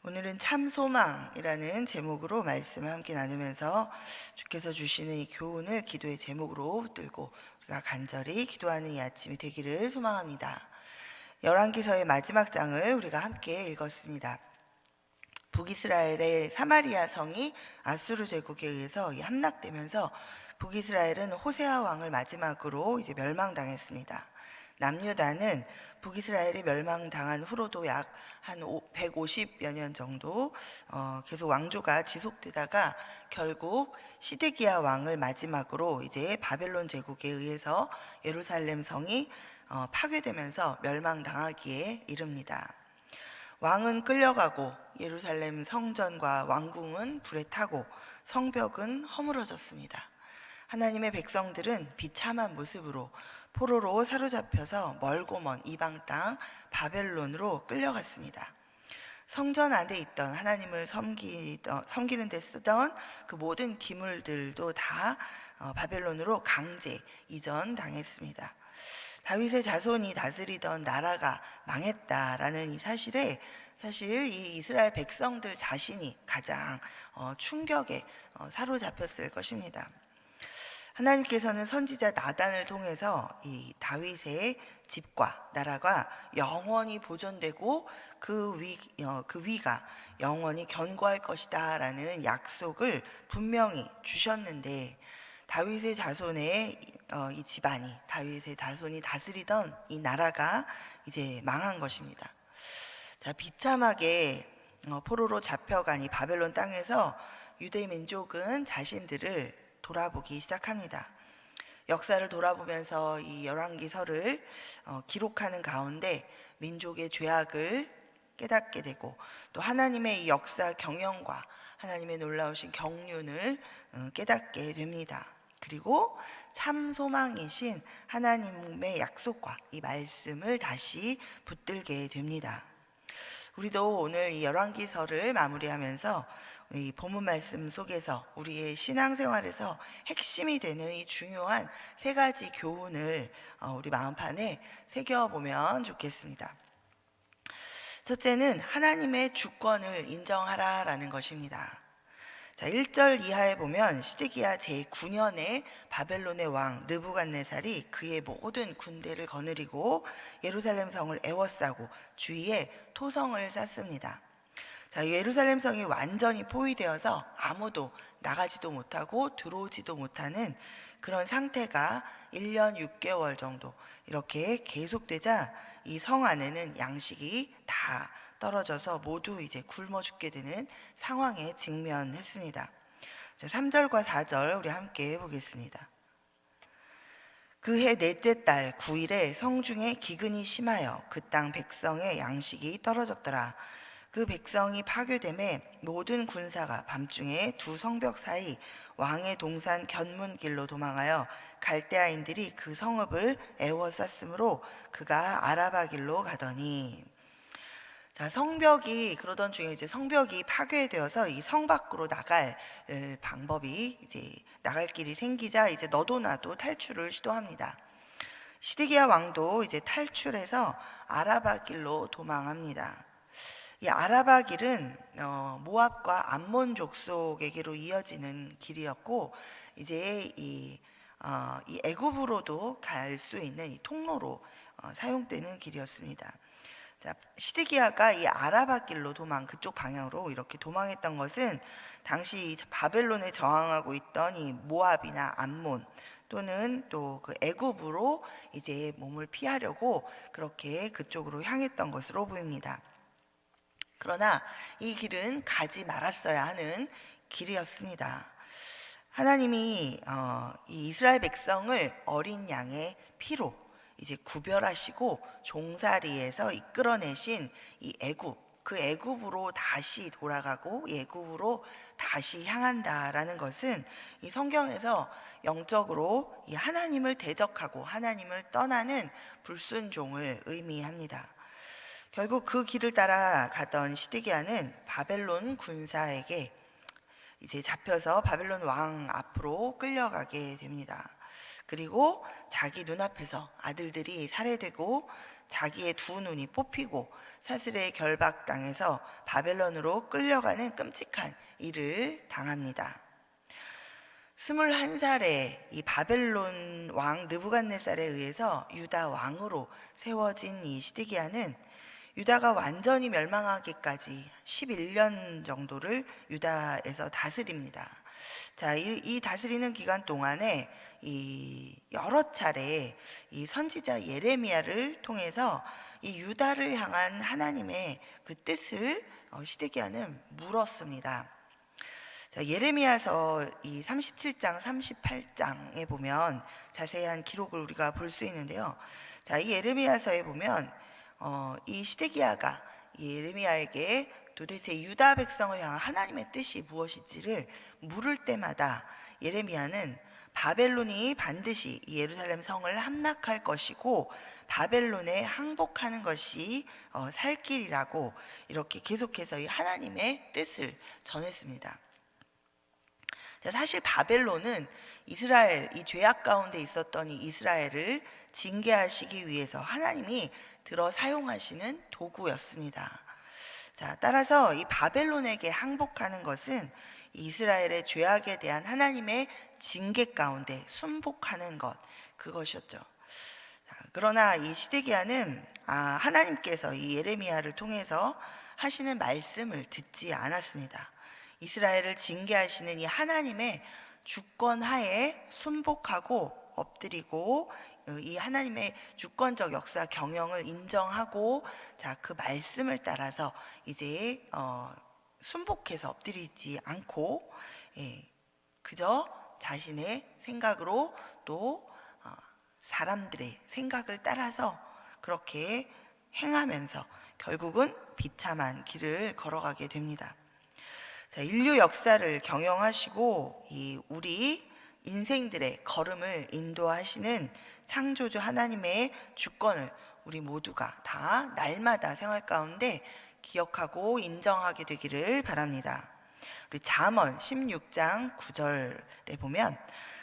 오늘은 참 소망이라는 제목으로 말씀을 함께 나누면서 주께서 주시는 이 교훈을 기도의 제목으로 붙들고 우리가 간절히 기도하는 이 아침이 되기를 소망합니다. 열왕기서의 마지막 장을 우리가 함께 읽었습니다. 북이스라엘의 사마리아 성이 아수르 제국에 의해서 함락되면서 북이스라엘은 호세아 왕을 마지막으로 멸망당했습니다. 남유다는 북이스라엘이 멸망당한 후로도 약 한 150여 년 정도 계속 왕조가 지속되다가 결국 시드기야 왕을 마지막으로 바벨론 제국에 의해서 예루살렘 성이 파괴되면서 멸망당하기에 이릅니다. 왕은 끌려가고 예루살렘 성전과 왕궁은 불에 타고 성벽은 허물어졌습니다. 하나님의 백성들은 비참한 모습으로 포로로 사로잡혀서 멀고 먼 이방 땅 바벨론으로 끌려갔습니다. 성전 안에 있던 하나님을 섬기는 데 쓰던 그 모든 기물들도 다 바벨론으로 강제 이전당했습니다. 다윗의 자손이 다스리던 나라가 망했다라는 이 사실에 사실 이 이스라엘 백성들 자신이 가장 충격에 사로잡혔을 것입니다. 하나님께서는 선지자 나단을 통해서 이 다윗의 집과 나라가 영원히 보존되고 그 위가 영원히 견고할 것이다 라는 약속을 분명히 주셨는데 다윗의 자손의 이 집안이 다윗의 자손이 다스리던 이 나라가 이제 망한 것입니다. 자, 비참하게 포로로 잡혀간 이 바벨론 땅에서 유대 민족은 자신들을 돌아보기 시작합니다. 역사를 돌아보면서 이 열왕기서를 기록하는 가운데 민족의 죄악을 깨닫게 되고 또 하나님의 이 역사 경영과 하나님의 놀라우신 경륜을 깨닫게 됩니다. 그리고 참 소망이신 하나님의 약속과 이 말씀을 다시 붙들게 됩니다. 우리도 오늘 이 열왕기서를 마무리하면서 이 본문 말씀 속에서 우리의 신앙생활에서 핵심이 되는 이 중요한 세 가지 교훈을 우리 마음판에 새겨보면 좋겠습니다. 첫째는 하나님의 주권을 인정하라라는 것입니다. 자, 1절 이하에 보면 시드기야 제9년에 바벨론의 왕 느부갓네살이 그의 모든 군대를 거느리고 예루살렘 성을 에워싸고 주위에 토성을 쌓습니다. 자, 예루살렘 성이 완전히 포위되어서 아무도 나가지도 못하고 들어오지도 못하는 그런 상태가 1년 6개월 정도 이렇게 계속되자 이 성 안에는 양식이 다 떨어져서 모두 굶어 죽게 되는 상황에 직면했습니다. 자, 3절과 4절 우리 함께 보겠습니다. 그해 넷째 달 9일에 성중에 기근이 심하여 그 땅 백성의 양식이 떨어졌더라. 그 백성이 파괴됨에 모든 군사가 밤중에 두 성벽 사이 왕의 동산 견문길로 도망하여 갈대아인들이 그 성읍을 에워쌌으므로 그가 아라바 길로 가더니. 자, 성벽이 그러던 중에 성벽이 파괴되어서 이 성 밖으로 나갈 방법이 나갈 길이 생기자 너도 나도 탈출을 시도합니다. 시드기야 왕도 탈출해서 아라바 길로 도망합니다. 이 아라바 길은 모압과 암몬 족속에게로 이어지는 길이었고 이 애굽으로도 갈 수 있는 이 통로로 사용되는 길이었습니다. 자, 시드기야가 이 아라바 길로 그쪽 방향으로 이렇게 도망했던 것은 당시 바벨론에 저항하고 있던 이 모압이나 암몬 또는 또 그 애굽으로 몸을 피하려고 그렇게 그쪽으로 향했던 것으로 보입니다. 그러나 이 길은 가지 말았어야 하는 길이었습니다. 하나님이 이 이스라엘 백성을 어린 양의 피로 구별하시고 종살이에서 이끌어내신 이 애굽, 그 애굽으로 다시 돌아가고 애굽으로 다시 향한다라는 것은 이 성경에서 영적으로 이 하나님을 대적하고 하나님을 떠나는 불순종을 의미합니다. 결국 그 길을 따라 가던 시드기야는 바벨론 군사에게 잡혀서 바벨론 왕 앞으로 끌려가게 됩니다. 그리고 자기 눈앞에서 아들들이 살해되고 자기의 두 눈이 뽑히고 사슬에 결박당해서 바벨론으로 끌려가는 끔찍한 일을 당합니다. 21살에 이 바벨론 왕 느부갓네살에 의해서 유다 왕으로 세워진 이 시드기야는 유다가 완전히 멸망하기까지 11년 정도를 유다에서 다스립니다. 자, 이 다스리는 기간 동안에 이 여러 차례 이 선지자 예레미야를 통해서 이 유다를 향한 하나님의 그 뜻을 시드기야는 물었습니다. 자, 예레미야서 이 37장, 38장에 보면 자세한 기록을 우리가 볼 수 있는데요. 자, 이 예레미야서에 보면 이 시드기야가 이 예레미야에게 도대체 유다 백성을 향한 하나님의 뜻이 무엇인지를 물을 때마다 예레미야는 바벨론이 반드시 이 예루살렘 성을 함락할 것이고 바벨론에 항복하는 것이 살 길이라고 이렇게 계속해서 이 하나님의 뜻을 전했습니다. 자, 사실 바벨론은 이스라엘, 이 죄악 가운데 있었던 이 이스라엘을 징계하시기 위해서 하나님이 들어 사용하시는 도구였습니다. 자, 따라서 이 바벨론에게 항복하는 것은 이스라엘의 죄악에 대한 하나님의 징계 가운데 순복하는 것, 그것이었죠. 자, 그러나 이 시드기야는 하나님께서 이 예레미야를 통해서 하시는 말씀을 듣지 않았습니다. 이스라엘을 징계하시는 이 하나님의 주권 하에 순복하고 엎드리고 이 하나님의 주권적 역사 경영을 인정하고 자, 그 말씀을 따라서 이제 순복해서 엎드리지 않고 그저 자신의 생각으로 또 사람들의 생각을 따라서 그렇게 행하면서 결국은 비참한 길을 걸어가게 됩니다. 자, 인류 역사를 경영하시고 이 우리 인생들의 걸음을 인도하시는 창조주 하나님의 주권을 우리 모두가 다 날마다 생활 가운데 기억하고 인정하게 되기를 바랍니다. 우리 잠언 16장 9절에 보면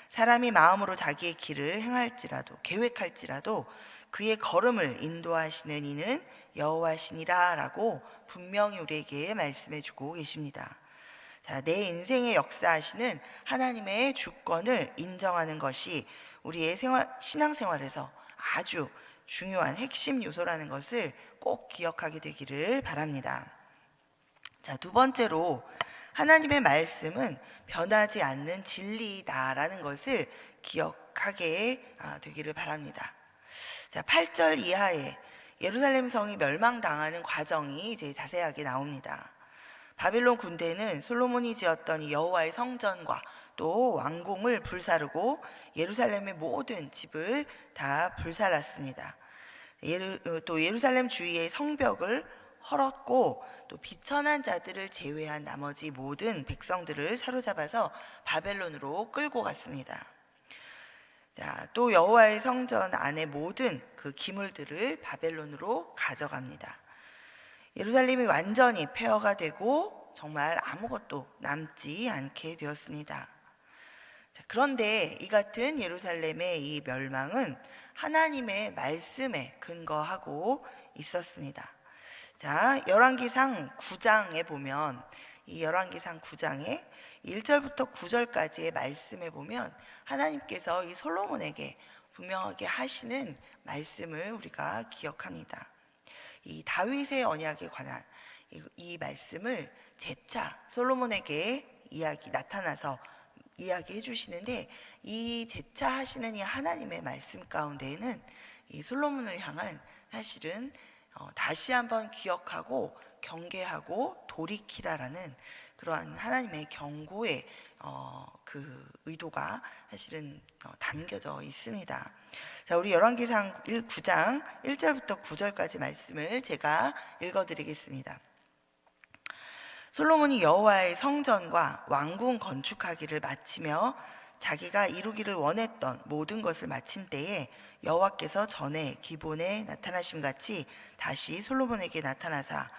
사람이 마음으로 자기의 길을 행할지라도 계획할지라도 그의 걸음을 인도하시는 이는 여호와시니라 라고 분명히 우리에게 말씀해 주고 계십니다. 자, 내 인생의 역사하시는 하나님의 주권을 인정하는 것이 우리의 신앙생활에서 아주 중요한 핵심 요소라는 것을 꼭 기억하게 되기를 바랍니다. 자, 두 번째로 하나님의 말씀은 변하지 않는 진리다라는 것을 기억하게 되기를 바랍니다. 자, 8절 이하에 예루살렘 성이 멸망당하는 과정이 이제 자세하게 나옵니다. 바벨론 군대는 솔로몬이 지었던 이 여호와의 성전과 또 왕궁을 불사르고 예루살렘의 모든 집을 다 불살랐습니다. 또 예루살렘 주위의 성벽을 헐었고 또 비천한 자들을 제외한 나머지 모든 백성들을 사로잡아서 바벨론으로 끌고 갔습니다. 자, 또 여호와의 성전 안에 모든 그 기물들을 바벨론으로 가져갑니다. 예루살렘이 완전히 폐허가 되고 정말 아무것도 남지 않게 되었습니다. 자, 그런데 이 같은 예루살렘의 이 멸망은 하나님의 말씀에 근거하고 있었습니다. 자, 열왕기상 9장에 보면 이 열왕기상 9장에 1절부터 9절까지의 말씀에 보면 하나님께서 이 솔로몬에게 분명하게 하시는 말씀을 우리가 기억합니다. 이 다윗의 언약에 관한 이 말씀을 재차 솔로몬에게 나타나서 이야기해 주시는데 이 재차 하시는 이 하나님의 말씀 가운데에는 이 솔로몬을 향한 사실은 다시 한번 기억하고 경계하고 돌이키라라는 그러한 하나님의 경고의 그 의도가 사실은 담겨져 있습니다. 자, 우리 열왕기상 9장 1절부터 9절까지 말씀을 제가 읽어드리겠습니다. 솔로몬이 여호와의 성전과 왕궁 건축하기를 마치며 자기가 이루기를 원했던 모든 것을 마친 때에 여호와께서 전에 기본에 나타나심 같이 다시 솔로몬에게 나타나사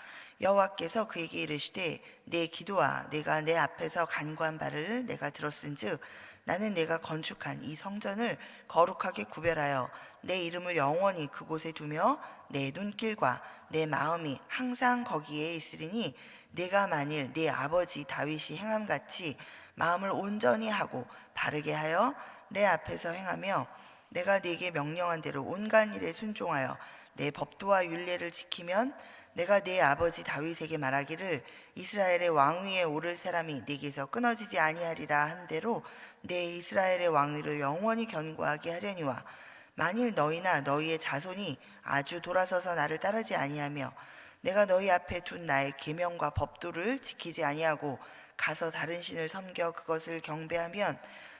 여호와께서 그에게 이르시되 내 기도와 내가 내 앞에서 간구한 바를 내가 들었은즉 나는 내가 건축한 이 성전을 거룩하게 구별하여 내 이름을 영원히 그곳에 두며 내 눈길과 내 마음이 항상 거기에 있으리니 내가 만일 내 아버지 다윗이 행함같이 마음을 온전히 하고 바르게 하여 내 앞에서 행하며 내가 네게 명령한 대로 온갖 일에 순종하여 내 법도와 율례를 지키면 내가 내 아버지 다윗에게 말하기를 이스라엘의 왕 위에 오를 사람이 네게서 끊어지지 아니하리라 한 대로 내 이스라엘의 왕위를 영원히 견고하게 하려니와 만일 너희나 너희의 자손이 아주 돌아서서 나를 따르지 아니하며 내가 너희 앞에 둔 나의 계명과 법도를 지키지 아니하고 가서 다른 신을 섬겨 그것을 경배하면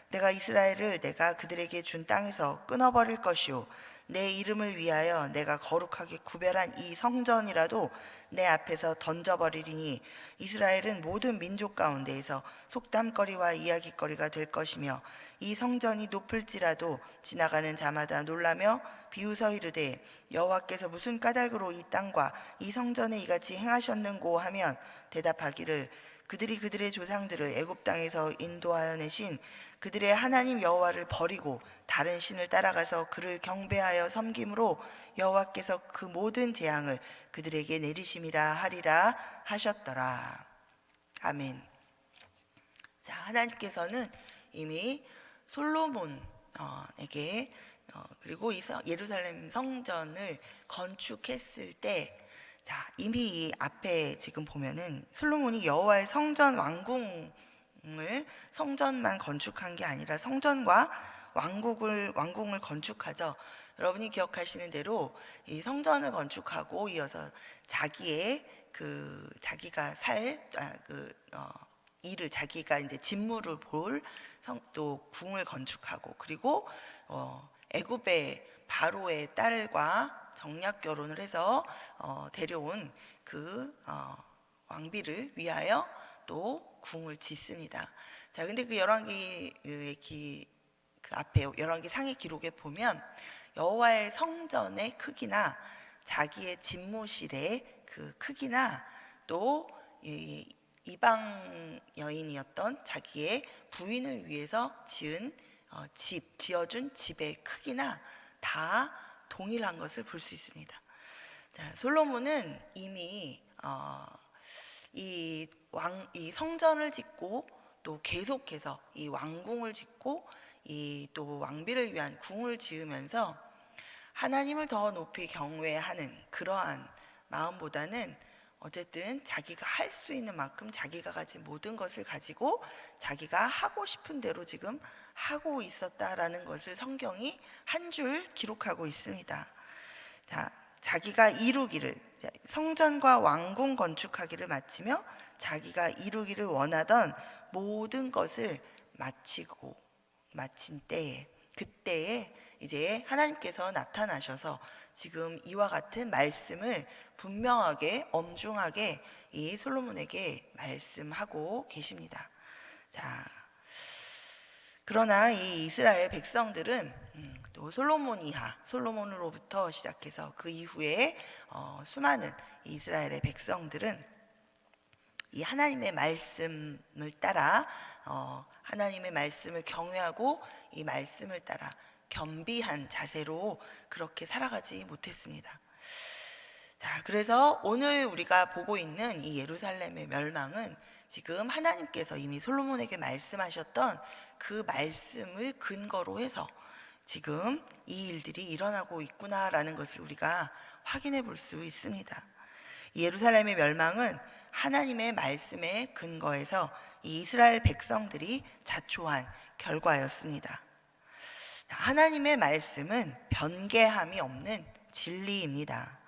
내가 이스라엘을 내가 그들에게 준 땅에서 끊어버릴 것이요 내 이름을 위하여 내가 거룩하게 구별한 이 성전이라도 내 앞에서 던져버리리니 이스라엘은 모든 민족 가운데에서 속담거리와 이야기거리가 될 것이며 이 성전이 높을지라도 지나가는 자마다 놀라며 비웃어 이르되 여호와께서 무슨 까닭으로 이 땅과 이 성전에 이같이 행하셨는고 하면 대답하기를 그들이 그들의 조상들을 애굽 땅에서 인도하여 내신 그들의 하나님 여호와를 버리고 다른 신을 따라가서 그를 경배하여 섬김으로 여호와께서 그 모든 재앙을 그들에게 내리심이라 하리라 하셨더라. 아멘. 자, 하나님께서는 이미 솔로몬에게 그리고 이 예루살렘 성전을 건축했을 때, 자, 이미 이 앞에 지금 보면은 솔로몬이 여호와의 성전 성전만 건축한 게 아니라 성전과 왕궁을 건축하죠. 여러분이 기억하시는 대로 이 성전을 건축하고 이어서 자기가 자기가 이제 직무를 볼 또 궁을 건축하고 그리고 애굽의 바로의 딸과 정략 결혼을 해서 데려온 그 왕비를 위하여 또 궁을 짓습니다. 자, 근데 그 열왕기 그 앞에 열왕기 상의 기록에 보면 여호와의 성전의 크기나 자기의 집무실의 그 크기나 또 이방 여인이었던 자기의 부인을 위해서 지어준 집의 크기나 다 동일한 것을 볼 수 있습니다. 자, 솔로몬은 이미 이 성전을 짓고 또 계속해서 이 왕궁을 짓고 이 또 왕비를 위한 궁을 지으면서 하나님을 더 높이 경외하는 그러한 마음보다는 어쨌든 자기가 할 수 있는 만큼 자기가 가진 모든 것을 가지고 자기가 하고 싶은 대로 지금 하고 있었다라는 것을 성경이 한 줄 기록하고 있습니다. 자, 자기가 이루기를, 성전과 왕궁 건축하기를 마치며 자기가 이루기를 원하던 모든 것을 마친 때에, 그때에 이제 하나님께서 나타나셔서 지금 이와 같은 말씀을 분명하게 엄중하게 이 솔로몬에게 말씀하고 계십니다. 자, 그러나 이 이스라엘 백성들은 또 솔로몬으로부터 시작해서 그 이후에 수많은 이스라엘의 백성들은 이 하나님의 말씀을 따라 하나님의 말씀을 경외하고 이 말씀을 따라 겸비한 자세로 그렇게 살아가지 못했습니다. 자, 그래서 오늘 우리가 보고 있는 이 예루살렘의 멸망은 지금 하나님께서 이미 솔로몬에게 말씀하셨던 그 말씀을 근거로 해서 지금 이 일들이 일어나고 있구나라는 것을 우리가 확인해 볼 수 있습니다. 이 예루살렘의 멸망은 하나님의 말씀에 근거해서 이 이스라엘 백성들이 자초한 결과였습니다. 하나님의 말씀은 변개함이 없는 진리입니다.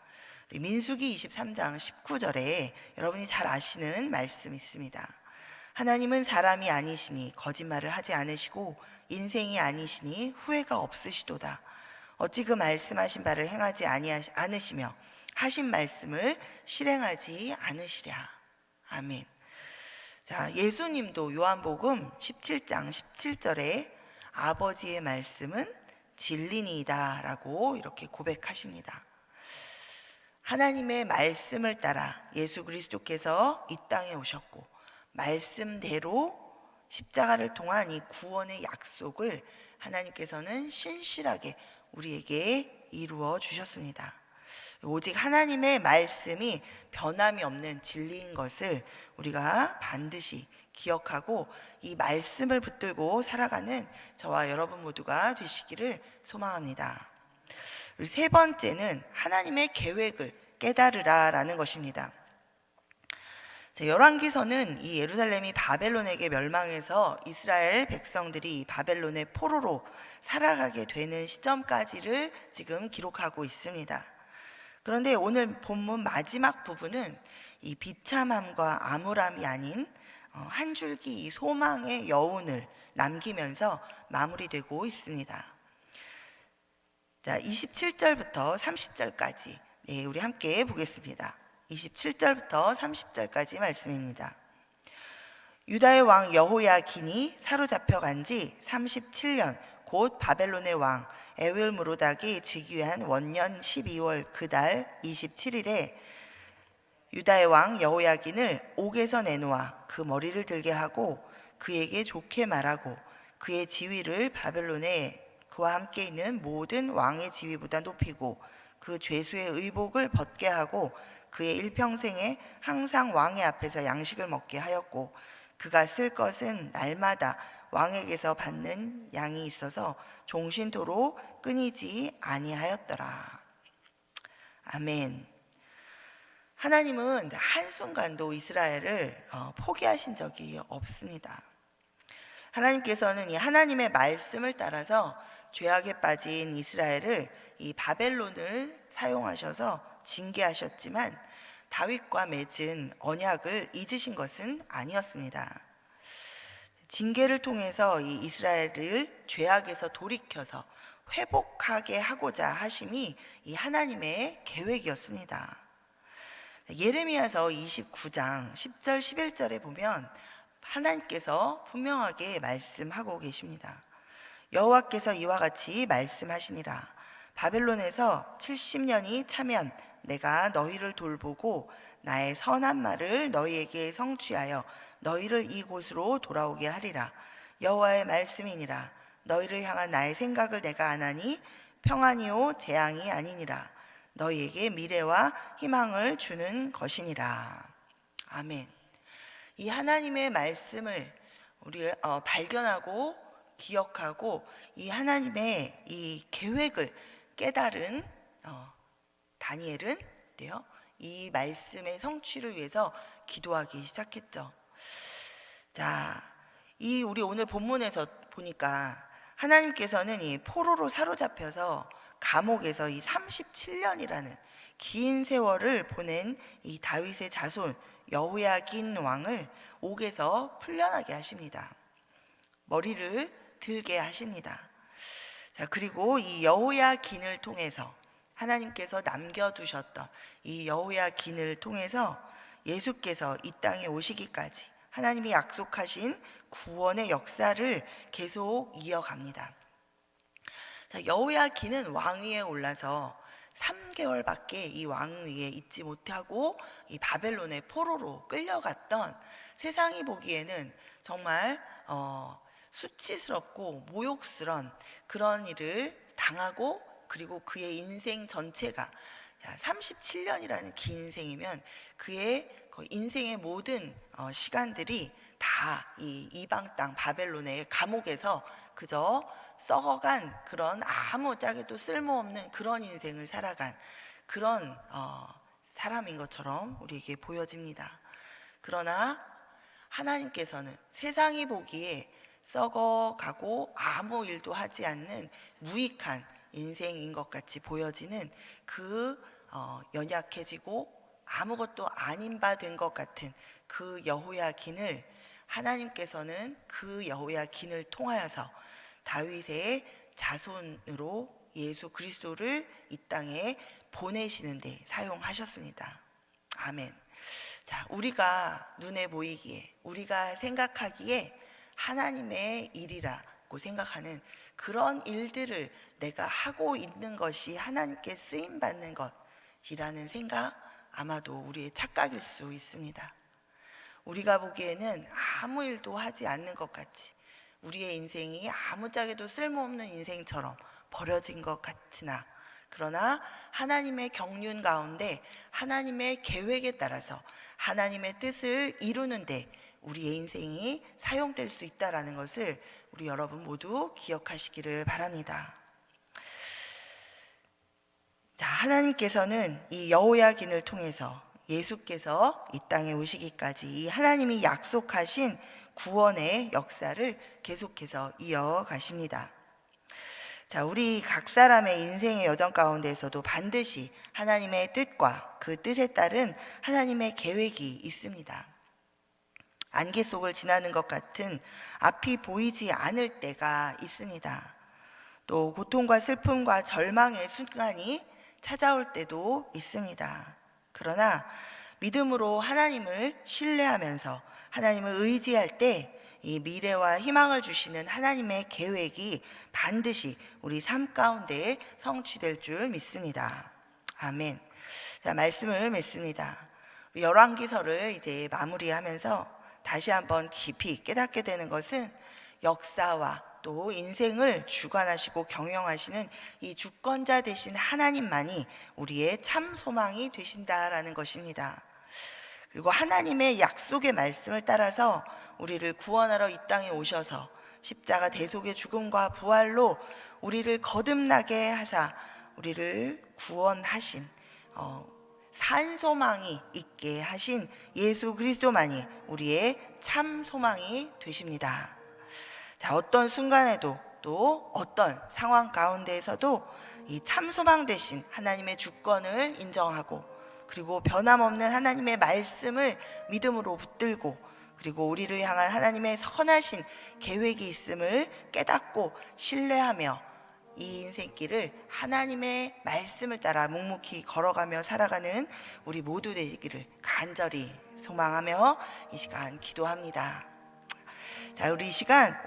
민수기 23장 19절에 여러분이 잘 아시는 말씀이 있습니다. 하나님은 사람이 아니시니 거짓말을 하지 않으시고 인생이 아니시니 후회가 없으시도다. 어찌 그 말씀하신 바를 행하지 않으시며 하신 말씀을 실행하지 않으시랴. 아멘. 자, 예수님도 요한복음 17장 17절에 아버지의 말씀은 진리니이다 라고 이렇게 고백하십니다. 하나님의 말씀을 따라 예수 그리스도께서 이 땅에 오셨고 말씀대로 십자가를 통한 이 구원의 약속을 하나님께서는 신실하게 우리에게 이루어 주셨습니다. 오직 하나님의 말씀이 변함이 없는 진리인 것을 우리가 반드시 기억하고 이 말씀을 붙들고 살아가는 저와 여러분 모두가 되시기를 소망합니다. 우리 세 번째는 하나님의 계획을 깨달으라라는 것입니다. 열왕기서는 이 예루살렘이 바벨론에게 멸망해서 이스라엘 백성들이 바벨론의 포로로 살아가게 되는 시점까지를 지금 기록하고 있습니다. 그런데 오늘 본문 마지막 부분은 이 비참함과 암울함이 아닌 한 줄기 이 소망의 여운을 남기면서 마무리되고 있습니다. 자, 27절부터 30절까지 우리 함께 보겠습니다. 27절부터 30절까지 말씀입니다. 유다의 왕 여호야긴이 사로잡혀간 지 37년 곧 바벨론의 왕 에윌므로닥이 즉위한 원년 12월 그달 27일에 유다의 왕 여호야긴을 옥에서 내놓아 그 머리를 들게 하고 그에게 좋게 말하고 그의 지위를 바벨론에 그와 함께 있는 모든 왕의 지위보다 높이고 그 죄수의 의복을 벗게 하고 그의 일평생에 항상 왕의 앞에서 양식을 먹게 하였고 그가 쓸 것은 날마다 왕에게서 받는 양이 있어서 종신토로 끊이지 아니하였더라. 아멘. 하나님은 한순간도 이스라엘을 포기하신 적이 없습니다. 하나님께서는 이 하나님의 말씀을 따라서 죄악에 빠진 이스라엘을 이 바벨론을 사용하셔서 징계하셨지만 다윗과 맺은 언약을 잊으신 것은 아니었습니다. 징계를 통해서 이 이스라엘을 죄악에서 돌이켜서 회복하게 하고자 하심이 이 하나님의 계획이었습니다. 예레미야서 29장 10절 11절에 보면 하나님께서 분명하게 말씀하고 계십니다. 여호와께서 이와 같이 말씀하시니라. 바벨론에서 70년이 차면 내가 너희를 돌보고 나의 선한 말을 너희에게 성취하여 너희를 이곳으로 돌아오게 하리라. 여호와의 말씀이니라. 너희를 향한 나의 생각을 내가 아나니 평안이요 재앙이 아니니라. 너희에게 미래와 희망을 주는 것이니라. 아멘. 이 하나님의 말씀을 우리 발견하고 기억하고 이 하나님의 이 계획을 깨달은 다니엘은 이 말씀의 성취를 위해서 기도하기 시작했죠. 자, 이 우리 오늘 본문에서 보니까 하나님께서는 이 포로로 사로잡혀서 감옥에서 이 37년이라는 긴 세월을 보낸 이 다윗의 자손 여호야긴 왕을 옥에서 풀려나게 하십니다. 머리를 들게 하십니다. 자, 그리고 이 여호야긴을 통해서 하나님께서 남겨두셨던 이 여호야긴을 통해서 예수께서 이 땅에 오시기까지 하나님이 약속하신 구원의 역사를 계속 이어갑니다. 자, 여호야긴은 왕위에 올라서 3개월밖에 이 왕위에 있지 못하고 이 바벨론의 포로로 끌려갔던, 세상이 보기에는 정말 수치스럽고 모욕스러운 그런 일을 당하고, 그리고 그의 인생 전체가 37년이라는 긴 인생이면 그의 인생의 모든 시간들이 다 이 이방 땅 바벨론의 감옥에서 그저 썩어간 그런 아무짝에도 쓸모없는 그런 인생을 살아간 그런 사람인 것처럼 우리에게 보여집니다. 그러나 하나님께서는 세상이 보기에 썩어가고 아무 일도 하지 않는 무익한 인생인 것 같이 보여지는 그 연약해지고 아무것도 아닌 바 된 것 같은 그 여호야긴을 하나님께서는 그 여호야긴을 통하여서 다윗의 자손으로 예수 그리스도를 이 땅에 보내시는데 사용하셨습니다. 아멘. 자, 우리가 눈에 보이기에, 우리가 생각하기에 하나님의 일이라고 생각하는 그런 일들을 내가 하고 있는 것이 하나님께 쓰임 받는 것이라는 생각, 아마도 우리의 착각일 수 있습니다. 우리가 보기에는 아무 일도 하지 않는 것 같이, 우리의 인생이 아무짝에도 쓸모없는 인생처럼 버려진 것 같으나, 그러나 하나님의 경륜 가운데 하나님의 계획에 따라서 하나님의 뜻을 이루는데 우리의 인생이 사용될 수 있다는 것을 우리 여러분 모두 기억하시기를 바랍니다. 자, 하나님께서는 이 여호야긴을 통해서 예수께서 이 땅에 오시기까지 이 하나님이 약속하신 구원의 역사를 계속해서 이어가십니다. 자, 우리 각 사람의 인생의 여정 가운데에서도 반드시 하나님의 뜻과 그 뜻에 따른 하나님의 계획이 있습니다. 안개 속을 지나는 것 같은 앞이 보이지 않을 때가 있습니다. 또 고통과 슬픔과 절망의 순간이 찾아올 때도 있습니다. 그러나 믿음으로 하나님을 신뢰하면서 하나님을 의지할 때 이 미래와 희망을 주시는 하나님의 계획이 반드시 우리 삶 가운데 성취될 줄 믿습니다. 아멘. 자, 말씀을 맺습니다. 열왕기서를 이제 마무리하면서 다시 한번 깊이 깨닫게 되는 것은 역사와 또 인생을 주관하시고 경영하시는 이 주권자 되신 하나님만이 우리의 참 소망이 되신다라는 것입니다. 그리고 하나님의 약속의 말씀을 따라서 우리를 구원하러 이 땅에 오셔서 십자가 대속의 죽음과 부활로 우리를 거듭나게 하사 우리를 구원하신 산 소망이 있게 하신 예수 그리스도만이 우리의 참 소망이 되십니다. 자, 어떤 순간에도 또 어떤 상황 가운데에서도 이 참 소망 되신 하나님의 주권을 인정하고 그리고 변함없는 하나님의 말씀을 믿음으로 붙들고 그리고 우리를 향한 하나님의 선하신 계획이 있음을 깨닫고 신뢰하며 이 인생길을 하나님의 말씀을 따라 묵묵히 걸어가며 살아가는 우리 모두 되기를 간절히 소망하며 이 시간 기도합니다. 자, 우리 이 시간